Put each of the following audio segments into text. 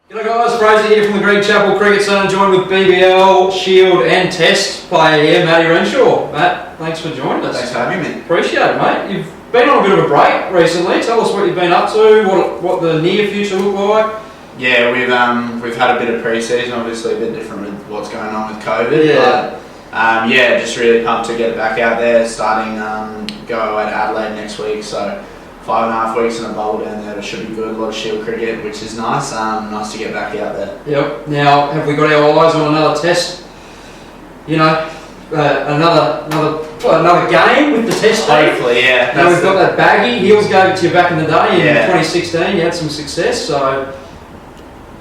G'day guys, Fraser here from the Gray-Nicolls Cricket Centre, joined with BBL, Shield and Test player here, Matt Renshaw. Matt, thanks for joining us. Thanks for having me. Appreciate it, mate. You've been on a bit of a break recently. Tell us what you've been up to, what the near future look like. Yeah, we've had a bit of pre-season, obviously a bit different with what's going on with COVID. Yeah. But just really pumped to get back out there, starting go away to Adelaide next week. So 5.5 weeks in a bubble down there, it should be good. A lot of Shield cricket, which is nice. Nice to get back out there. Yep. Now, have we got our eyes on another test? You know, another game with the test team? Hopefully, yeah. Now we've got that baggy. Heels gave it to you back in the day in Yeah. 2016. You had some success, so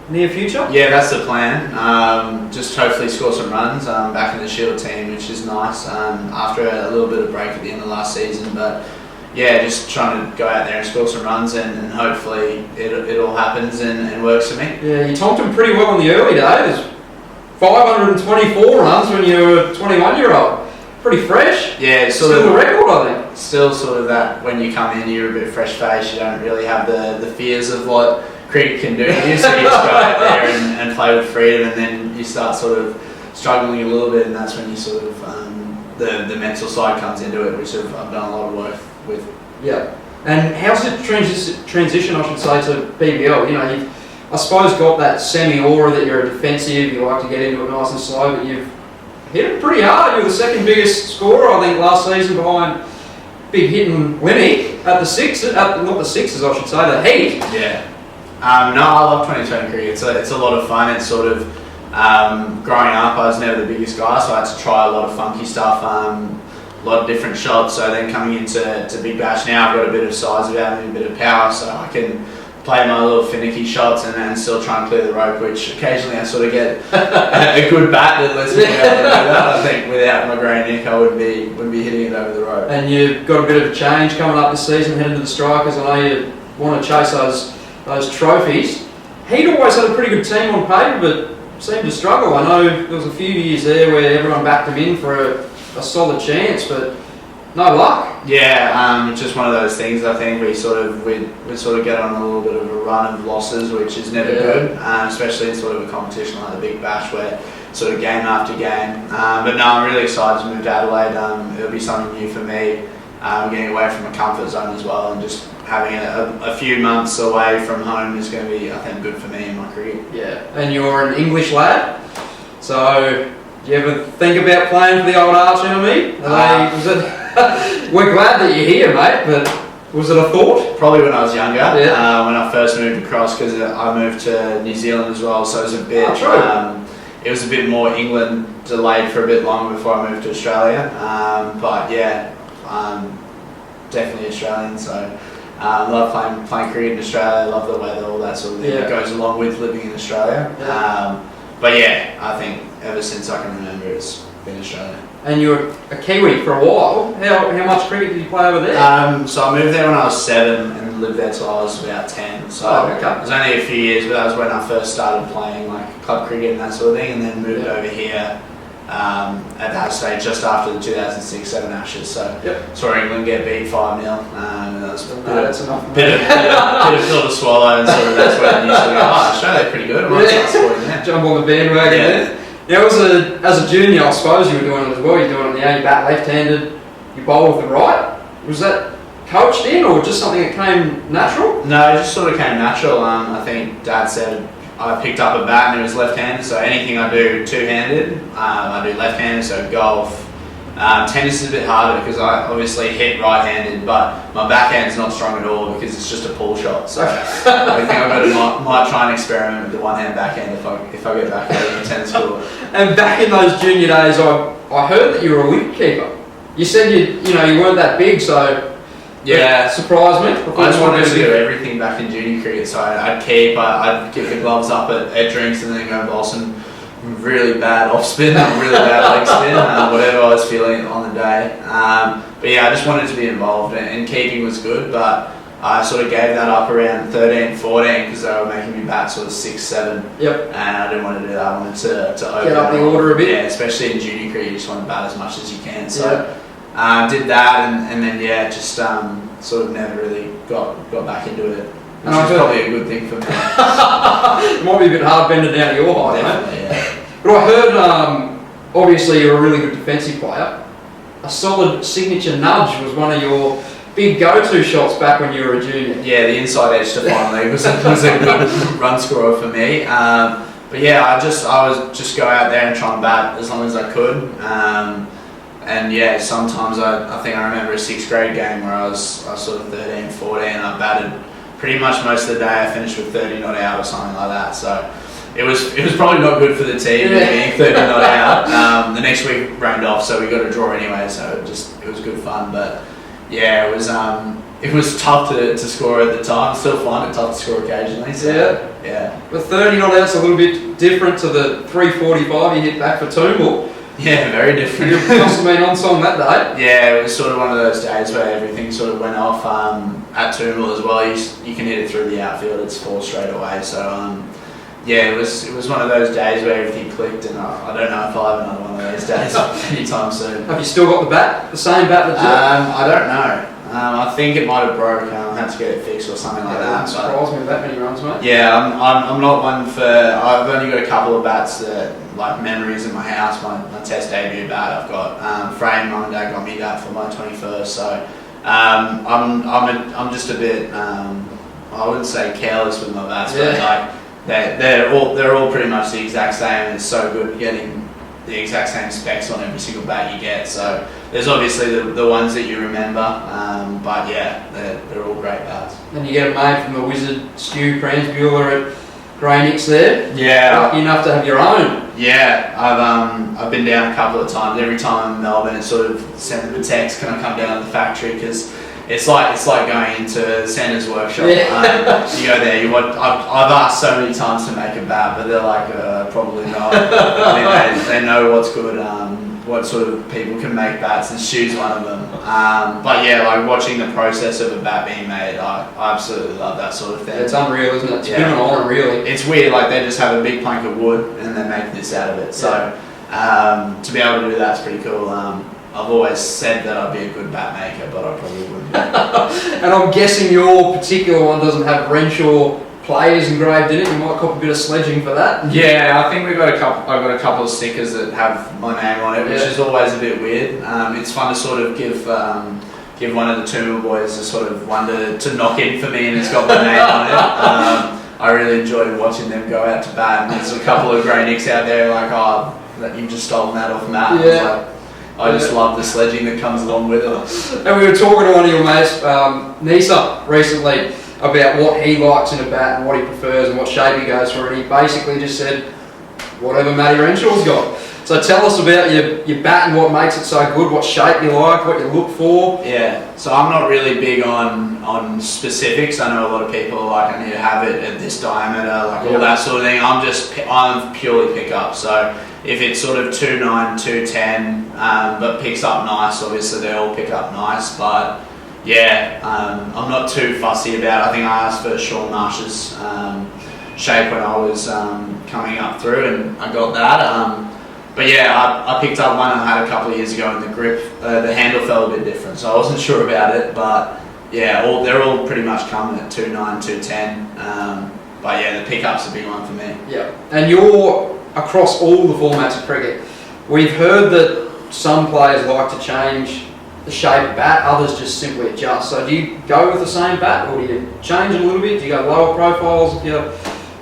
near future? Yeah, that's the plan. Just hopefully score some runs back in the Shield team, which is nice after a little bit of break at the end of last season. But yeah, just trying to go out there and score some runs and hopefully it all happens and works for me. Yeah, you tonked him pretty well in the early days. 524 runs when you were a 21-year-old. Pretty fresh. Yeah, it's still a record, I think. Still sort of that when you come in, you're a bit fresh-faced. You don't really have the fears of what cricket can do to you, so you just go out there and play with freedom, and then you start sort of struggling a little bit, and that's when you sort of the mental side comes into it, which I've done a lot of work with. Yeah. And how's the transition, I should say, to BBL? You know, you've, I suppose, got that semi-aura that you're a defensive, you like to get into it nice and slow, but you've hit it pretty hard. You're the second biggest scorer, I think, last season behind big hitting Winnie at the Sixers, not the Sixers, I should say, the Heat. Yeah. No, I love 2020 cricket. It's a lot of fun. It's sort of growing up, I was never the biggest guy, so I had to try a lot of funky stuff, a lot of different shots. So then coming into Big Bash now, I've got a bit of size about me, a bit of power, so I can play my little finicky shots and still try and clear the rope, which occasionally I sort of get a good bat that lets me be able to do that. I think without my Gray-Nicolls, I wouldn't be hitting it over the rope. And you've got a bit of a change coming up this season, heading to the Strikers. I know you want to chase those trophies. He'd always had a pretty good team on paper, but seemed to struggle. I know there was a few years there where everyone backed him in for a solid chance, but no luck. Yeah, it's just one of those things. I think we sort of get on a little bit of a run of losses, which is never good, especially in sort of a competition like the Big Bash, where sort of game after game. But no, I'm really excited to move to Adelaide. It'll be something new for me. Getting away from a comfort zone as well, and just having a few months away from home is going to be, I think, good for me in my career. Yeah, and you're an English lad, so do you ever think about playing for the old arch enemy? We're glad that you're here, mate, but was it a thought? Probably when I was younger, when I first moved across, because I moved to New Zealand as well, so it was a bit. It was a bit more England delayed for a bit longer before I moved to Australia. But yeah, definitely Australian. So I love playing cricket in Australia. I love the weather, all that sort of thing that goes along with living in Australia. But yeah, I think ever since I can remember, it's been Australia. And you were a Kiwi for a while. How much cricket did you play over there? So I moved there when I was 7 and lived there till I was about 10. So it was only a few years, but that was when I first started playing like club cricket and that sort of thing, and then moved over here at that stage just after the 2006-7 Ashes. So saw England get beat 5-0. That was that's enough. Bit of pill to swallow, and sort of that's when you sort of go, oh, Australia's pretty good. I might start supporting them. Jump on the bandwagon there. Yeah, as a junior, I suppose you were doing it as well. You're doing it in the A, you bat left-handed, you bowl with the right. Was that coached in, or just something that came natural? No, it just sort of came natural. I think Dad said I picked up a bat and it was left-handed, so anything I do two-handed, I do left-handed, so golf. Tennis is a bit harder because I obviously hit right-handed, but my backhand's not strong at all because it's just a pull shot. So I think I might try and experiment with the one-hand backhand if I get back in the tennis court. And back in those junior days, I heard that you were a wicket keeper. You said you weren't that big, so yeah, surprised me. I just wanted to do everything back in junior cricket, so I'd keep, I'd get the gloves up at drinks and then go bowl some really bad off spin, really bad leg spin, whatever I was feeling on the day. But yeah, I just wanted to be involved, and keeping was good, but I sort of gave that up around 13, 14 because they were making me bat sort of 6, 7. Yep. And I didn't want to do that. I wanted to open get up the order a bit. Yeah, especially in junior cricket, you just want to bat as much as you can. So did that, and then just sort of never really got back into it. Which is probably a good thing for me. It might be a bit hard bending down to your height, Definitely, mate. yeah. But I heard, obviously you're a really good defensive player. A solid signature nudge was one of your big go-to shots back when you were a junior. Yeah, the inside edge to finally was a good run scorer for me. But yeah, I was just go out there and try and bat as long as I could. And yeah, sometimes I think I remember a 6th grade game where I was sort of 13, 14. I batted pretty much most of the day. I finished with 30 not out or something like that. So it was probably not good for the team being 30 not out. The next week rained off, so we got a draw anyway. So it was good fun. But yeah, it was tough to score at the time. Still find it tough to score occasionally. So, yeah. But 30 not out's a little bit different to the 345 you hit back for Toombul. Yeah, very different. You must have been on song that day. Yeah, it was sort of one of those days where everything sort of went off. At Toombul as well, you can hit it through the outfield. It's 4 straight away. So yeah, it was one of those days where everything clicked, and I don't know if I'll have another one of those days anytime soon. Have you still got the bat? The same bat that I don't know. I think it might have broke. I had to get it fixed or something like that. Surprised me with that many runs, mate. Yeah, I'm not one for. I've only got a couple of bats that like memories in my house. My test debut bat I've got. Frame, mum and dad got me that for my 21st. So I'm just a bit. I wouldn't say careless with my bats, but like they're all pretty much the exact same. It's so good getting the exact same specs on every single bat you get. So there's obviously the ones that you remember, but yeah, they're all great bats. And you get it made from the wizard Stu Pransbuehler at Gray-Nicolls there. Yeah. Lucky enough to have your own. Yeah, I've been down a couple of times. Every time I'm in Melbourne, it's sort of send them a text, can I come down to the factory? Because it's like going into Santa's workshop. Yeah. You go there. I've asked so many times to make a bat, but they're like, probably not. I mean, they know what's good. What sort of people can make bats, and Stu's one of them. But yeah, like watching the process of a bat being made, I absolutely love that sort of thing. It's unreal, isn't it? It's a bit of an honour, really. It's weird, like they just have a big plank of wood and they make this out of it. So to be able to do that's pretty cool. I've always said that I'd be a good bat maker, but I probably wouldn't be. And I'm guessing your particular one doesn't have Renshaw players engraved in it. You might cop a bit of sledging for that. Yeah, I think I've got a couple of stickers that have my name on it, which is always a bit weird. It's fun to sort of give one of the Toombul boys a sort of one to knock in for me, and it's got my name on it. I really enjoyed watching them go out to bat, and there's a couple of Gray-Nicolls out there like, oh, that you've just stolen that off Matt. Yeah. I just love the sledging that comes along with it. And we were talking to one of your mates, Nisa, recently about what he likes in a bat and what he prefers and what shape he goes for, and he basically just said, whatever Matty Renshaw's got. So tell us about your bat and what makes it so good, what shape you like, what you look for. Yeah, so I'm not really big on specifics. I know a lot of people are like, I need to have it at this diameter, like all that sort of thing. I'm purely pick up. So if it's sort of 2.9, 2.10, but picks up nice, obviously they all pick up nice, but yeah, I'm not too fussy about it. I think I asked for Sean Marsh's shape when I was coming up through, and I got that. But yeah, I picked up one I had a couple of years ago, and the grip, the handle felt a bit different, so I wasn't sure about it. But yeah, they're all pretty much coming at 2.9, 2.10. But yeah, the pickup's a big one for me. Yeah, and you're across all the formats of cricket. We've heard that some players like to change the shape of bat, others just simply adjust. So do you go with the same bat, or do you change it a little bit? Do you go lower profiles if you're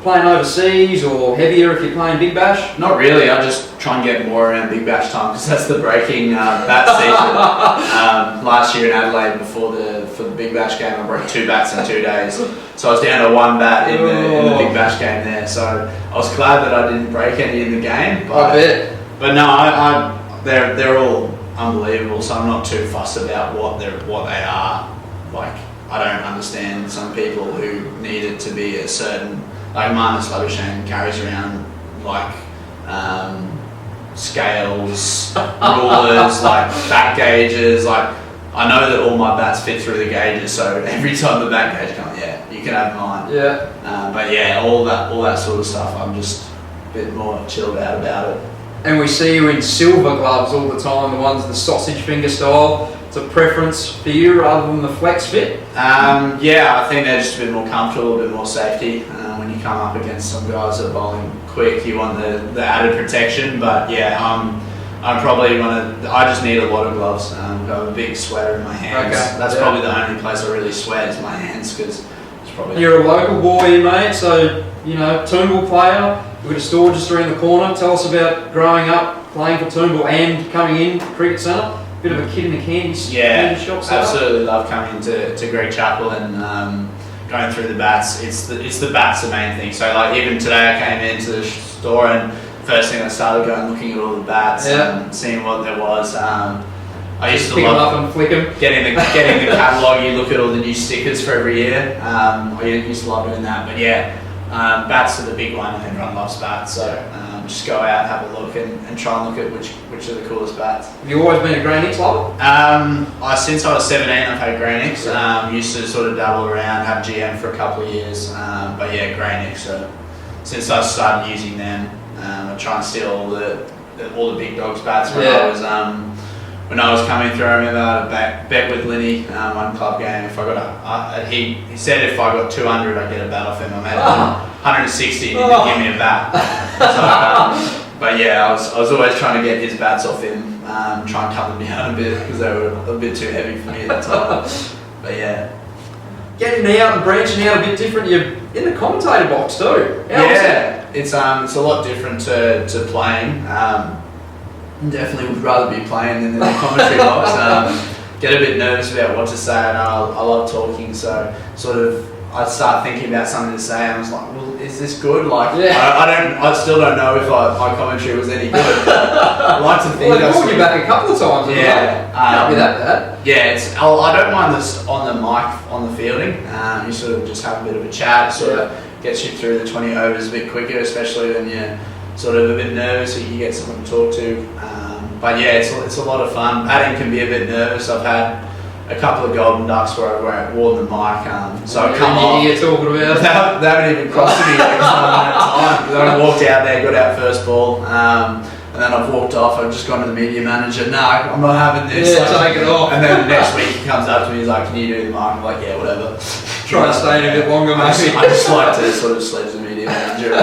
playing overseas, or heavier if you're playing Big Bash? Not really, I just try and get more around Big Bash time, because that's the breaking bat season. Last year in Adelaide, for the Big Bash game, I broke 2 bats in 2 days. So I was down to 1 bat in the Big Bash game there. So I was glad that I didn't break any in the game. But, I bet. But no, they're all unbelievable, so I'm not too fussed about what they are. Like, I don't understand some people who need it to be a certain, like Marnus Labuschagne carries around like scales, rulers, like bat gauges. Like, I know that all my bats fit through the gauges, so every time the bat gauge comes, yeah, you can have mine. Yeah. But yeah, all that sort of stuff, I'm just a bit more chilled out about it. And we see you in silver gloves all the time, the ones, the sausage finger style. It's a preference for you rather than the flex fit? Yeah, I think they're just a bit more comfortable, a bit more safety. when you come up against some guys that are bowling quick, you want the added protection. But yeah, I'm probably I just need a lot of gloves. I have a big sweater in my hands. Okay. That's probably the only place I really sweat is my hands, because it's probably. You're a local boy, mate, so, Toombul player. We've got a store just around the corner. Tell us about growing up, playing for Toombul and coming in Cricket Centre. Bit of a kid in a candy shop. Absolutely love coming to Gray-Nicolls and going through the bats. It's the bats the main thing. So like even today I came into the store and first thing I started going looking at all the bats and seeing what there was. I used to pick them love up and flick them. getting the catalogue. You look at all the new stickers for every year. I used to love doing that. But yeah, bats are the big one. Everyone loves bats. So just go out, have a look, and try and look at which are the coolest bats. Have you always been a Gray-Nicolls lover? Since I was 17, I've had Gray-Nicolls. Used to sort of dabble around, have GM for a couple of years. But yeah, Gray-Nicolls. So since I started using them, I try and steal all the big dogs bats when I was coming through. I remember I had a bet with Linny, one club game. If I got he said if I got 200, I'd get a bat off him. I made 160 and he didn't give me a bat. But yeah, I was always trying to get his bats off him, try and cut them down a bit because they were a bit too heavy for me at the time. But yeah. Getting out and branching out a bit different. You're in the commentator box too. It's a lot different to playing. Definitely would rather be playing than in the commentary box. Get a bit nervous about what to say. I know I love talking, so sort of I'd start thinking about something to say, and I was like, well, is this good? Like, I still don't know if my commentary was any good. I like to think. Well, they called you back a couple of times. Yeah, can't be that bad. Yeah, I don't mind this on the mic on the fielding. You sort of just have a bit of a chat, sort of gets you through the 20 overs a bit quicker, especially when you're sort of a bit nervous, you get someone to talk to. But yeah, it's a lot of fun. Batting can be a bit nervous. I've had a couple of golden ducks where I've worn the mic, so I come off. You're talking about? They haven't even crossed me next time. I walked out there, got out first ball, and then I've walked off. I've just gone to the media manager. No, I'm not having this. Yeah, take it off. And then the next week he comes up to me. He's like, "Can you do the mic?" I'm like, "Yeah, whatever." Try to stay in a bit longer, maybe. I just like to sort of sledge the media manager.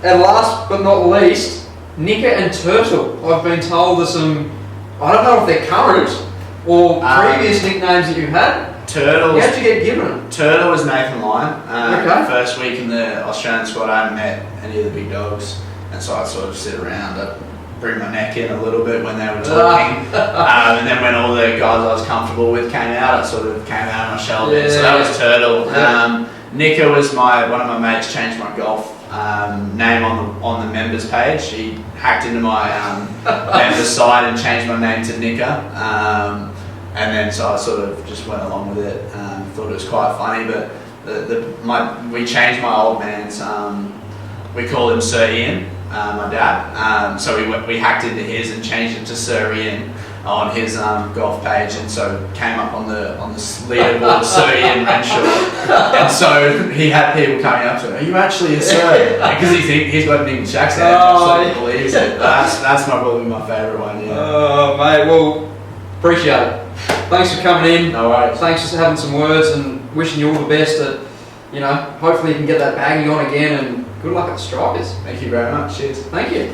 And last but not least, Nicker and Turtle. I've been told there's some, I don't know if they're current or previous nicknames that you've had. Turtle. How'd you get given them? Turtle was Nathan Lyon. Okay. First week in the Australian squad, I hadn't met any of the big dogs, and so I'd sort of sit around, I'd bring my neck in a little bit when they were talking, and then when all the guys I was comfortable with came out, I sort of came out of my shell a bit. So that was Turtle. Nicker was one of my mates changed my golf name on the members page. He hacked into my members site and changed my name to Nicker. And then so I sort of just went along with it. Thought it was quite funny, but we changed my old man's. We call him Sir Ian, my dad. So we hacked into his and changed it to Sir Ian on his golf page, and so came up on the leaderboard Sir Ian Renshaw. And so he had people coming up to him, "Are you actually a Sir?" Because he's got an English accent. Absolutely believes it. That's probably my favourite one. Yeah. Oh mate, well, appreciate it. Thanks for coming in. No worries. Thanks for having some words and wishing you all the best. Hopefully you can get that bagging on again, and good luck at the Strikers. Thank you very much. Cheers. Thank you.